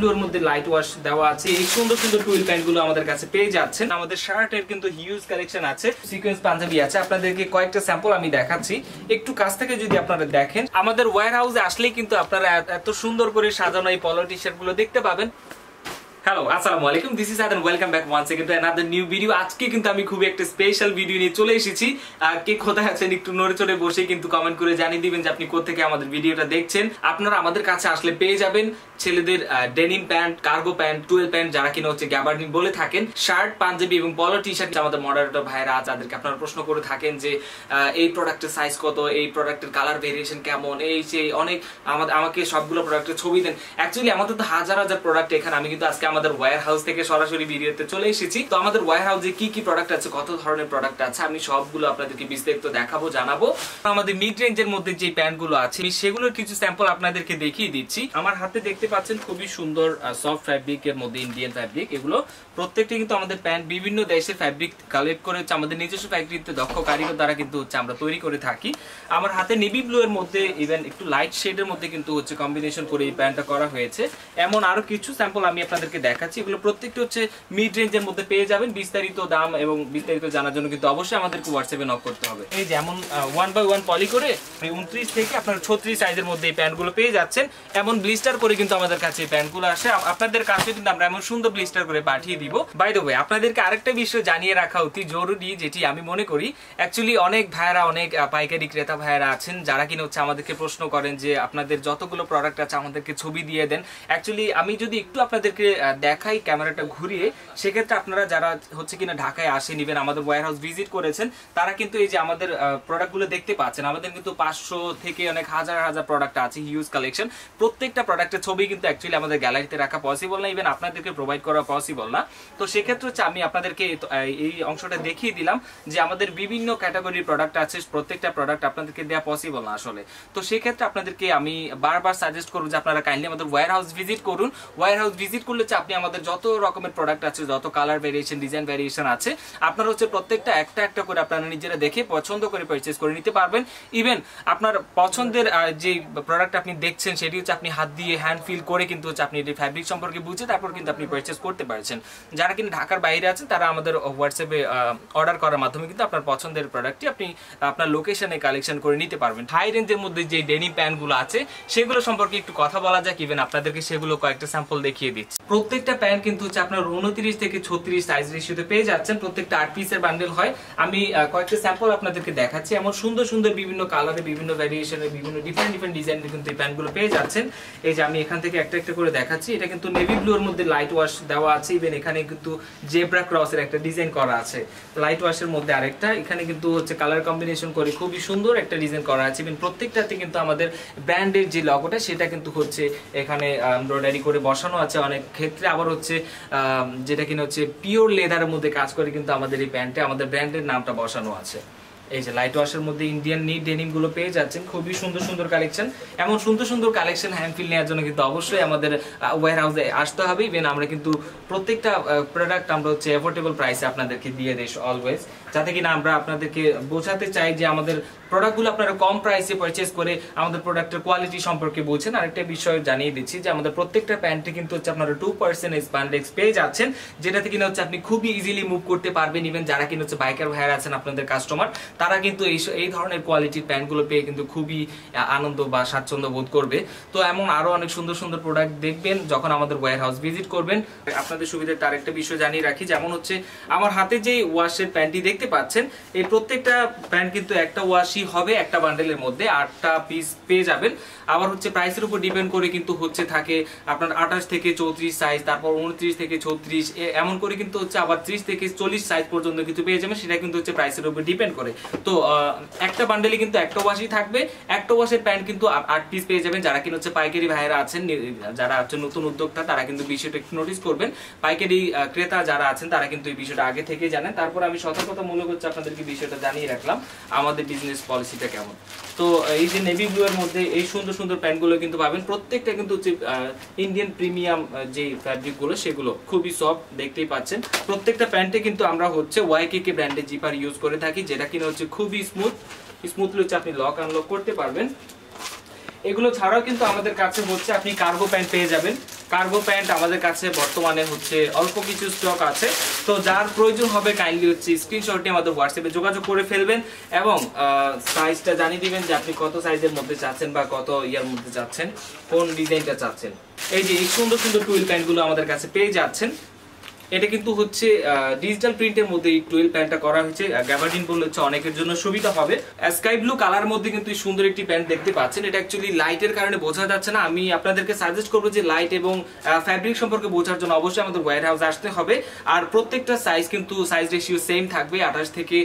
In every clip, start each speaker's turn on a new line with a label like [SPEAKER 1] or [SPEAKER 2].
[SPEAKER 1] ব্লুর মধ্যে light wash দেওয়া আছে। এই সুন্দর সুন্দর টুইল প্যান্ট গুলো আমাদের কাছে পেয়ে যাচ্ছেন। আমাদের শার্টের কিন্তু হিউজ কালেকশন আছে, সিকোয়েন্স পাঞ্জাবি আছে। আপনাদেরকে কয়েকটা স্যাম্পল আমি দেখাচ্ছি, একটু কাছ থেকে যদি আপনারা দেখেন। আমাদের ওয়্যার হাউসে আসলেই কিন্তু আপনারা এত সুন্দর করে সাজানো এই পলো টি শার্ট গুলো দেখতে পাবেন। হ্যালো, আসসালামু আলাইকুম, this is Adan, welcome back once again to another new video. আজকে কিন্তু আমি খুবই একটা স্পেশাল ভিডিও নিয়ে চলে এসেছি। কে কোথায় আছেন একটু নড়ে চড়ে বসে কিন্তু কমেন্ট করে জানিয়ে দিবেন যে আপনি কোথা থেকে আমাদের ভিডিওটা দেখছেন। আপনারা আমাদের কাছে আসলে পেয়ে যাবেন ছেলেদের denim pant, cargo pant, twill pant, যারা কিনা হচ্ছে গ্যাবার্ডিন বলে থাকেন, শার্ট, পাঞ্জাবি এবং পলো টি শার্ট। আমাদের মডারেটর ভাইরা আছে, যাদেরকে আপনারা প্রশ্ন করে থাকেন যে এই প্রোডাক্টের সাইজ কত, এই প্রোডাক্টের কালার ভেরিয়েশন কেমন, এই যে অনেক আমাকে সবগুলো প্রোডাক্টের ছবি দেন। অ্যাকচুয়ালি আমাদের তো হাজার হাজার প্রোডাক্ট এখানে। আমি কিন্তু আজকে আমাদের ওয়্যার হাউস থেকে সরাসরি ভিডিওতে চলে এসেছি। তো আমাদের ওয়্যার হাউসে কি কি প্রোডাক্ট আছে, কত ধরনের প্রোডাক্ট আছে, আমি সবগুলো আপনাদেরকে বিস্তারিত দেখাবো, জানাবো। আমাদের মিড রেঞ্জের মধ্যে যে প্যান্ট গুলো আছে সেগুলোর কিছু স্যাম্পল আপনাদেরকে দেখিয়ে দিচ্ছি। আমার হাতে দেখতে পাচ্ছেন খুবই সুন্দর সফট ফ্যাব্রিক এর মধ্যে ইন্ডিয়ান ফ্যাব্রিক। এগুলো প্রত্যেকটা কিন্তু আমাদের প্যান্ট বিভিন্ন দেশের ফ্যাব্রিক কালেক্ট করে হচ্ছে আমাদের নিজস্ব ফ্যাক্টরিতে দক্ষ কারিগর দ্বারা কিন্তু হচ্ছে আমরা তৈরি করে থাকি। আমার হাতে নেভি ব্লু এর মধ্যে ইভেন একটু লাইট শেডের মধ্যে কিন্তু হচ্ছে কম্বিনেশন করে এই প্যান্টটা করা হয়েছে। এমন আরো কিছু স্যাম্পল আমি আপনাদেরকে দেখাচ্ছি। এগুলো প্রত্যেকটা হচ্ছে মিড রেঞ্জের মধ্যে পেয়ে যাবেন। বিস্তারিত দাম এবং বিস্তারিত জানার জন্য কিন্তু অবশ্যই আমাদেরকে হোয়াটসঅ্যাপে নক করতে হবে। এই যেমন 1/1 পলি করে 29 থেকে আপনার 36 সাইজের মধ্যে এই প্যান্টগুলো পেয়ে যাচ্ছেন। এমন ব্লিস্টার করে কিন্তু আমাদের কাছে এই প্যান্টগুলো আসে। আপনাদের কাছে কিন্তু আমরা এমন সুন্দর ব্লিস্টার করে পাঠিয়ে দিব। বাই দ্য ওয়ে, আপনাদেরকে আরেকটা বিষয় জানিয়ে রাখা অতি জরুরি, যেটি আমি মনে করি অ্যাকচুয়ালি অনেক ভাইয়েরা, অনেক পাইকারি ক্রেতা ভাইয়েরা আছেন যারা কিনা হচ্ছে আমাদেরকে প্রশ্ন করেন যে আপনাদের যতগুলো প্রোডাক্ট আছে আমাদেরকে ছবি দিয়ে দেন। অ্যাকচুয়ালি আমি যদি একটু আপনাদেরকে দেখাই ক্যামেরাটা ঘুরিয়ে, সেক্ষেত্রে আপনারা যারা হচ্ছে কিনা ঢাকায় আসে নিবেন, আমাদের ওয়্যার হাউস ভিজিট করেছেন, তারা কিন্তু এই যে আমাদের প্রোডাক্টগুলো দেখতে পাচ্ছেন। আমাদের কিন্তু 500 থেকে অনেক হাজার হাজার প্রোডাক্ট আছে, হিউজ কালেকশন। প্রত্যেকটা প্রোডাক্টের ছবি কিন্তু অ্যাকচুয়ালি আমাদের গ্যালারিতে রাখা পসিবল না, ইভেন আপনাদেরকে প্রোভাইড করা পসিবল না। তো সেক্ষেত্রে হচ্ছে আমি আপনাদেরকে এই অংশটা দেখিয়ে দিলাম যে আমাদের বিভিন্ন ক্যাটাগরির প্রোডাক্ট আছে, প্রত্যেকটা প্রোডাক্ট আপনাদেরকে দেওয়া পসিবল না আসলে। তো সেক্ষেত্রে আপনাদেরকে আমি বারবার সাজেস্ট করব যে আপনারা কাইন্ডলি আমাদের ওয়্যার হাউস ভিজিট করুন। ওয়্যার হাউস ভিজিট করলে হচ্ছে আপনি আমাদের যত রকমের প্রোডাক্ট আছে, যত কালার ভেরিয়েশন, ডিজাইন ভেরিয়েশন আছে, আপনারা হচ্ছে প্রত্যেকটা একটা একটা করে আপনারা নিজেরা দেখে পছন্দ করে পারচেজ করে নিতে পারবেন। ইভেন আপনার পছন্দের যে প্রোডাক্ট আপনি দেখছেন সেটি হচ্ছে আপনি হাত দিয়ে হ্যান্ড ফিল করে কিন্তু হচ্ছে আপনি এই ফ্যাব্রিক সম্পর্কে বুঝে তারপর কিন্তু আপনি পারচেজ করতে পারছেন। যারা কিন্তু ঢাকার বাইরে আছেন তারা আমাদের হোয়াটসঅ্যাপে অর্ডার করার মাধ্যমে কিন্তু আপনার পছন্দের প্রোডাক্টটি আপনি আপনার লোকেশনে কালেকশন করে নিতে পারবেন। হাই রেঞ্জের মধ্যে যে ডেনিম প্যান্টগুলো আছে সেগুলো সম্পর্কে একটু কথা বলা যাক। ইভেন আপনাদেরকে সেগুলো কয়েকটা স্যাম্পল দেখিয়ে দিচ্ছি। প্রত্যেকটা প্যান্ট কিন্তু হচ্ছে আপনার 29 থেকে 36 সাইজ রেশিওতে পেয়ে যাচ্ছেন। প্রত্যেকটা 8 পিসের বান্ডেল হয়। আমি কয়েকটা স্যাম্পল আপনাদেরকে দেখাচ্ছি। এমন সুন্দর সুন্দর বিভিন্ন কালারে, বিভিন্ন ভ্যারিয়েশনে, বিভিন্ন ডিফারেন্ট ডিজাইনের কিন্তু এই প্যান্টগুলো পেয়ে যাচ্ছেন। এই যে আমি এখান থেকে একটা একটা করে দেখাচ্ছি। এটা কিন্তু নেভি ব্লু এর মধ্যে লাইট ওয়াশ দেওয়া আছে। ইভেন এখানে কিন্তু জেব্রা ক্রসের একটা ডিজাইন করা আছে, লাইট ওয়াশের মধ্যে আরেকটা। এখানে কিন্তু হচ্ছে কালার কম্বিনেশন করে খুবই সুন্দর একটা ডিজাইন করা আছে। ইভেন প্রত্যেকটাতে কিন্তু আমাদের ব্র্যান্ডের যে লগোটা সেটা কিন্তু হচ্ছে এখানে এমব্রয়ডারি করে বসানো আছে। অনেক ক্ষেত্রে আবার হচ্ছে যেটা কিনা হচ্ছে পিওর লেদারের মধ্যে কাজ করে কিন্তু আমাদের এই প্যান্টে আমাদের ব্র্যান্ডের নামটা বসানো আছে। এই যে লাইট ওয়াশের মধ্যে ইন্ডিয়ান নিট ডেনিম গুলো পেয়ে যাচ্ছেন। খুবই সুন্দর সুন্দর কালেকশন। এমন সুন্দর সুন্দর কালেকশন হ্যান্ড ফিল নেওয়ার জন্য কিন্তু অবশ্যই আমাদের ওয়্যার হাউসে আসতে হবে। ইভেন আমরা কিন্তু প্রত্যেকটা প্রোডাক্ট আমরা হচ্ছে অ্যাফোর্ডেবল প্রাইসে আপনাদেরকে দিয়ে দিই অলওয়েজ, যাতে কিনা আমরা আপনাদেরকে বোঝাতে চাই যে আমাদের প্রোডাক্টগুলো আপনারা কম প্রাইসে পারচেজ করে আমাদের প্রোডাক্টের কোয়ালিটি সম্পর্কে বোঝেন। আরেকটা বিষয় জানিয়ে দিচ্ছি যে আমাদের প্রত্যেকটা প্যান্টে কিন্তু হচ্ছে আপনারা 2% স্প্যান্ডেক্স পেয়ে যাচ্ছেন, যেটাতে কিনা হচ্ছে আপনি খুবই ইজিলি মুভ করতে পারবেন। ইভেন যারা কিনা হচ্ছে বাইকার ভাইয়ার আছেন আপনাদের কাস্টমার, তারা কিন্তু এই ধরনের কোয়ালিটির প্যান্টগুলো পেয়ে কিন্তু খুবই আনন্দ বা স্বাচ্ছন্দ্য বোধ করবে। তো এমন আরো অনেক সুন্দর সুন্দর প্রোডাক্ট দেখবেন যখন আমাদের ওয়্যার হাউস ভিজিট করবেন। আপনাদের সুবিধার আরেকটা বিষয় জানিয়ে রাখি, যেমন হচ্ছে আমার হাতে যে ওয়াশের প্যান্টটি দেখতে পাচ্ছেন, এই প্রত্যেকটা প্যান্ট কিন্তু একটা ওয়াশই হবে একটা বান্ডেলের মধ্যে, 8টা পিস পেয়ে যাবেন। আবার হচ্ছে প্রাইসের উপর ডিপেন্ড করে কিন্তু হচ্ছে থাকে আপনার 28 থেকে 34 সাইজ, তারপর 29 থেকে 36, এমন করে কিন্তু হচ্ছে আবার 30 থেকে 40 সাইজ পর্যন্ত কিন্তু পেয়ে যাবেন। সেটা কিন্তু হচ্ছে প্রাইসের উপর ডিপেন্ড করে। তো একটা বান্ডেলে কিন্তু একটা ওয়াশই থাকবে। একটা ওয়াশের প্যান্ট কিন্তু 8 পিস পেয়ে যাবেন। যারা কিনা হচ্ছে পাইকারি ভাইয়েরা আছেন, যারা হচ্ছে নতুন উদ্যোক্তা, তারা কিন্তু বিষয়টা একটু নোটিস করবেন। পাইকারি ক্রেতা যারা আছেন তারা কিন্তু এই বিষয়টা আগে থেকে জানেন। তারপর আমি সতর্কতামূলক হচ্ছে আপনাদেরকে বিষয়টা জানিয়ে রাখলাম আমাদের বিজনেস পলিসিটা কেমন। তো এই যে নেভি ব্লু এর মধ্যে এই সুন্দর সুন্দর প্যান্টগুলো কিন্তু পাবেন। প্রত্যেকটা কিন্তু হচ্ছে ইন্ডিয়ান প্রিমিয়াম যে ফ্যাব্রিকগুলো সেগুলো খুবই সফট, দেখতেই পাচ্ছেন। প্রত্যেকটা প্যান্টে কিন্তু আমরা হচ্ছে ওয়াইকেকে ব্র্যান্ডের জিপার ইউজ করে থাকি, যেটা কিনা হচ্ছে খুবই স্মুথলি হচ্ছে আপনি লক আনলক করতে পারবেন। এগুলো ছাড়াও কিন্তু আমাদের কাছে হচ্ছে আপনি কার্গো প্যান্ট পেয়ে যাবেন। কার্গো প্যান্ট আমাদের কাছে বর্তমানে হচ্ছে অল্প কিছু স্টক আছে। তো যার প্রয়োজন হবে কাইন্ডলি হচ্ছে স্ক্রিনশটটি আমাদের হোয়াটসঅ্যাপে যোগাযোগ করে ফেলবেন এবং সাইজটা জানিয়ে দিবেন যে আপনি কত সাইজের মধ্যে চাচ্ছেন বা কত ইয়ার মধ্যে চাচ্ছেন, কোন ডিজাইনটা চাচ্ছেন। এই যে এই সুন্দর সুন্দর টুইল প্যান্টগুলো আমাদের কাছে পেয়ে যাচ্ছেন। এটা কিন্তু হচ্ছে ডিজিটাল প্রিন্টের মধ্যে এই টুইল প্যান্টটা করা হয়েছে। গ্যাবার্ডিন বললে হচ্ছে অনেকের জন্য সুবিধা হবে। স্কাই ব্লু কালার মধ্যে কিন্তু সুন্দর একটি প্যান্ট দেখতে পাচ্ছেন। এটা অ্যাকচুয়ালি লাইটের কারণে বোঝা যাচ্ছে না। আমি আপনাদেরকে সাজেস্ট করবো যে লাইট এবং ফ্যাব্রিক সম্পর্কে বোঝার জন্য অবশ্যই আমাদের ওয়্যার হাউসে আসতে হবে। আর প্রত্যেকটা সাইজ কিন্তু সাইজ রেশিও সেম থাকবে। 28 থেকে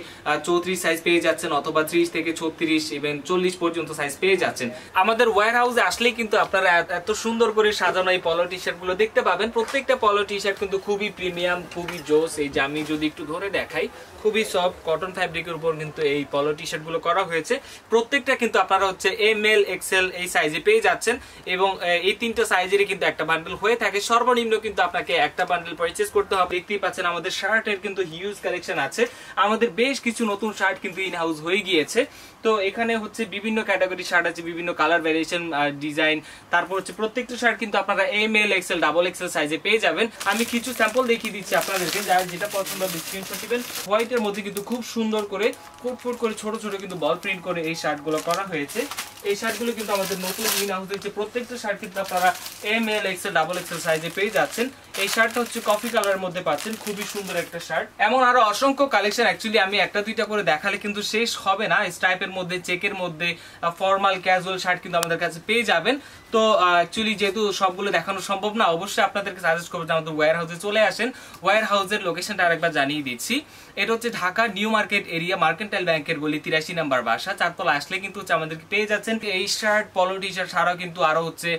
[SPEAKER 1] 34 সাইজ পেয়ে যাচ্ছেন, অথবা 30 থেকে 36 ইভেন 40 পর্যন্ত সাইজ পেয়ে যাচ্ছেন। আমাদের ওয়্যার হাউসে আসলেই কিন্তু আপনারা এত সুন্দর করে সাজানো এই পলো টি শার্ট গুলো দেখতে পাবেন। প্রত্যেকটা পলো টি শার্ট কিন্তু খুবই প্রিমিয়াম, খুবই জোস। এই যে আমি যদি একটু ধরে দেখাই, খুবই সফট কটন ফ্যাব্রিকের উপর কিন্তু এই পলো টি শার্ট গুলো করা হয়েছে। প্রত্যেকটা কিন্তু আপনারা হচ্ছে এমএল এক্সেল এই সাইজে পেয়ে যাচ্ছেন এবং এই তিনটা সাইজেরই কিন্তু একটা বান্ডেল হয়ে থাকে। সর্বনিম্ন কিন্তু আপনাকে একটা বান্ডেল পারচেজ করতে হবে। দেখতেই পাচ্ছেন আমাদের শার্টের কিন্তু হিউজ কালেকশন আছে। আমাদের বেশ কিছু নতুন শার্ট কিন্তু ইন হাউস হয়ে গিয়েছে। তো এখানে হচ্ছে বিভিন্ন ক্যাটাগরি শার্ট আছে, বিভিন্ন কালার ভ্যারিয়েশন, ডিজাইন। তারপর হচ্ছে প্রত্যেকটা শার্ট কিন্তু আপনারা এমএল এক্সেল ডাবল এক্সেল সাইজে পেয়ে যাবেন। আমি কিছু স্যাম্পল দেখিয়ে দিচ্ছি আপনাদেরকে, যার যেটা পছন্দ হবে স্ক্রিনশট দিবেন। হোয়াইটের মধ্যে কিন্তু খুব সুন্দর করে ফুট করে ছোট ছোট কিন্তু বল প্রিন্ট করে এই শার্টগুলো করা হয়েছে। এই শার্টগুলো কিন্তু আমাদের নতুন ইন হাউস হয়েছে। প্রত্যেকটা শার্ট কিন্তু আপনারা এমএল এক্সেল ডাবল এক্সেল সাইজে পেয়ে যাচ্ছেন। এই শার্টটা হচ্ছে কফি কালারের মধ্যে পাচ্ছেন, খুবই সুন্দর একটা শার্ট। এমন আরো অসংখ্য কালেকশন, অ্যাকচুয়ালি আমি একটা দুইটা করে দেখালে কিন্তু শেষ হবে না। স্ট্রাইপের মধ্যে, চেকের মধ্যে, ফর্মাল ক্যাজুয়াল শার্ট কিন্তু আমাদের কাছে পেয়ে যাবেন। তো অ্যাকচুয়ালি যেহেতু সবগুলো দেখানো সম্ভব না, অবশ্যই আপনাদেরকে সাজেস্ট করবো যে আমাদের ওয়্যার হাউসে চলে আসেন। ওয়্যার হাউসের লোকেশনটা আরেকবার জানিয়ে দিচ্ছি। এটা হচ্ছে Dhaka new market area, mercantile ব্যাংকের গলি 83 নাম্বার বাসা। চারতলা আসলে কিন্তু হচ্ছে আমাদেরকে পেয়ে যাচ্ছেন। এই শার্ট, পলো টি শার্ট ছাড়াও কিন্তু আরো হচ্ছে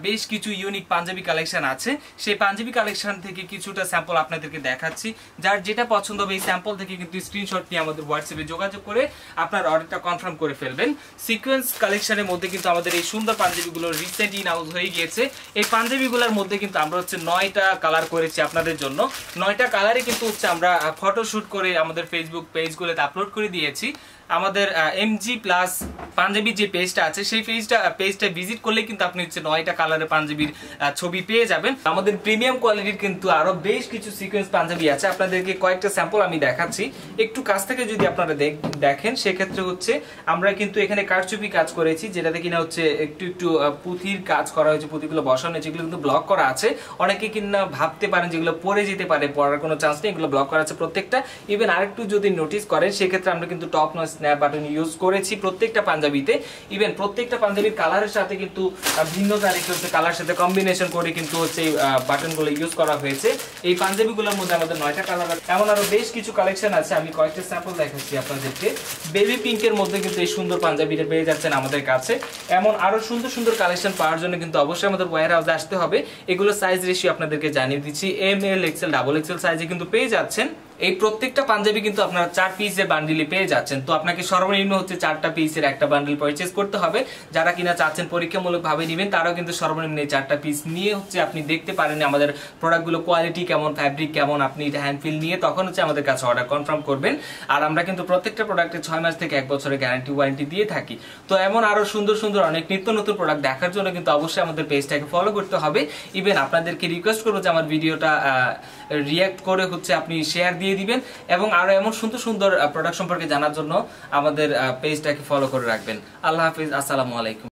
[SPEAKER 1] বেশ কিছু ইউনিক পাঞ্জাবি কালেকশন আছে। সেই পাঞ্জাবি কালেকশন থেকে কিছুটা স্যাম্পল আপনাদেরকে দেখাচ্ছি। যার যেটা পছন্দ হবে এই স্যাম্পল থেকে কিন্তু স্ক্রিনশট নিয়ে আমাদের হোয়াটসঅ্যাপে যোগাযোগ করে আপনার অর্ডারটা কনফার্ম করে ফেলবেন। সিকোয়েন্স কালেকশনের মধ্যে কিন্তু আমাদের এই সুন্দর পাঞ্জাবিগুলো রিসেন্ট ইন হাউস হয়ে গিয়েছে। এই পাঞ্জাবিগুলোর মধ্যে কিন্তু আমরা হচ্ছে 9টা কালার করেছি আপনাদের জন্য। 9টা কালারে কিন্তু হচ্ছে আমরা ফটোশুট করে আমাদের ফেসবুক পেজগুলোতে আপলোড করে দিয়েছি। আমাদের এমজি প্লাস পাঞ্জাবি যে পেজটা আছে সেই পেজটা ভিজিট করলে কিন্তু আপনি হচ্ছে 9টা কালারের পাঞ্জাবির ছবি পেয়ে যাবেন। আমাদের প্রিমিয়াম কোয়ালিটির কিন্তু আরো বেশ কিছু সিকোয়েন্স পাঞ্জাবি আছে। আপনাদেরকে কয়েকটা স্যাম্পল আমি দেখাচ্ছি। একটু কাছ থেকে যদি আপনারা দেখেন, সেক্ষেত্রে হচ্ছে আমরা কিন্তু এখানে কারচুপি কাজ করেছি, যেটাতে কিনা হচ্ছে একটু পুঁথির কাজ করা হয়েছে। পুঁথিগুলো বসানো হয়েছে, এগুলো কিন্তু ব্লক করা আছে। অনেকে কিনা ভাবতে পারেন যেগুলো পরে যেতে পারে, পড়ার কোনো চান্স নেই, এগুলো ব্লক করা আছে প্রত্যেকটা। ইভেন আরেকটু যদি নোটিস করেন, সেক্ষেত্রে আমরা কিন্তু টপ নয় স্ন্যাপ বাটন ইউজ করেছি প্রত্যেকটা পাঞ্জাবিতে। ইভেন প্রত্যেকটা পাঞ্জাবির কালারের সাথে কিন্তু ভিন্ন তারিখে হচ্ছে কালার সাথে কম্বিনেশন করে কিন্তু হচ্ছে এই বাটনগুলো ইউজ করা হয়েছে। এই পাঞ্জাবিগুলোর মধ্যে আমাদের 9টা কালার, এমন আরো বেশ কিছু কালেকশন আছে। আমি কয়েকটা স্যাম্পল দেখাচ্ছি আপনাদেরকে। বেবি পিঙ্কের মধ্যে কিন্তু এই সুন্দর পাঞ্জাবিটা পেয়ে যাচ্ছেন আমাদের কাছে। এমন আরো সুন্দর সুন্দর কালেকশন পাওয়ার জন্য কিন্তু অবশ্যই আমাদের ওয়্যার হাউসে আসতে হবে। এগুলো সাইজ রেশিও আপনাদেরকে জানিয়ে দিচ্ছি। এমএল এক্সেল ডাবল এক্সেল সাইজে কিন্তু পেয়ে যাচ্ছেন। এই প্রত্যেকটা পাঞ্জাবি কিন্তু আপনারা 4 পিসের বান্ডিলে পেয়ে যাচ্ছেন। তো আপনাকে সর্বনিম্ন হচ্ছে 4টা পিসের একটা বান্ডিল পারচেজ করতে হবে। যারা কিনা চাচ্ছেন পরীক্ষামূলক ভাবে নেবেন, তারাও কিন্তু সর্বনিম্ন 4টা পিস নিয়ে হচ্ছে আপনি দেখতে পারেন আমাদের প্রোডাক্টগুলো কোয়ালিটি কেমন, ফ্যাব্রিক কেমন, আপনি এটা হ্যান্ড ফিল নিয়ে তখন হচ্ছে আমাদের কাছে অর্ডার কনফার্ম করবেন। আর আমরা কিন্তু প্রত্যেকটা প্রোডাক্টে 6 মাস থেকে 1 বছরের গ্যারান্টি ওয়ারেন্টি দিয়ে থাকি। তো এমন আরো সুন্দর সুন্দর অনেক নিত্য নতুন প্রোডাক্ট দেখার জন্য কিন্তু অবশ্যই আমাদের পেজটাকে ফলো করতে হবে। ইভেন আপনাদেরকে রিকোয়েস্ট করবো যে আমার ভিডিওটা রিঅ্যাক্ট করে হচ্ছে আপনি শেয়ার দিয়ে দিবেন এবং আরো এমন সুন্দর সুন্দর প্রোডাক্ট সম্পর্কে জানার জন্য আমাদের পেজটাকে ফলো করে রাখবেন। আল্লাহ হাফিজ, আসসালামু আলাইকুম।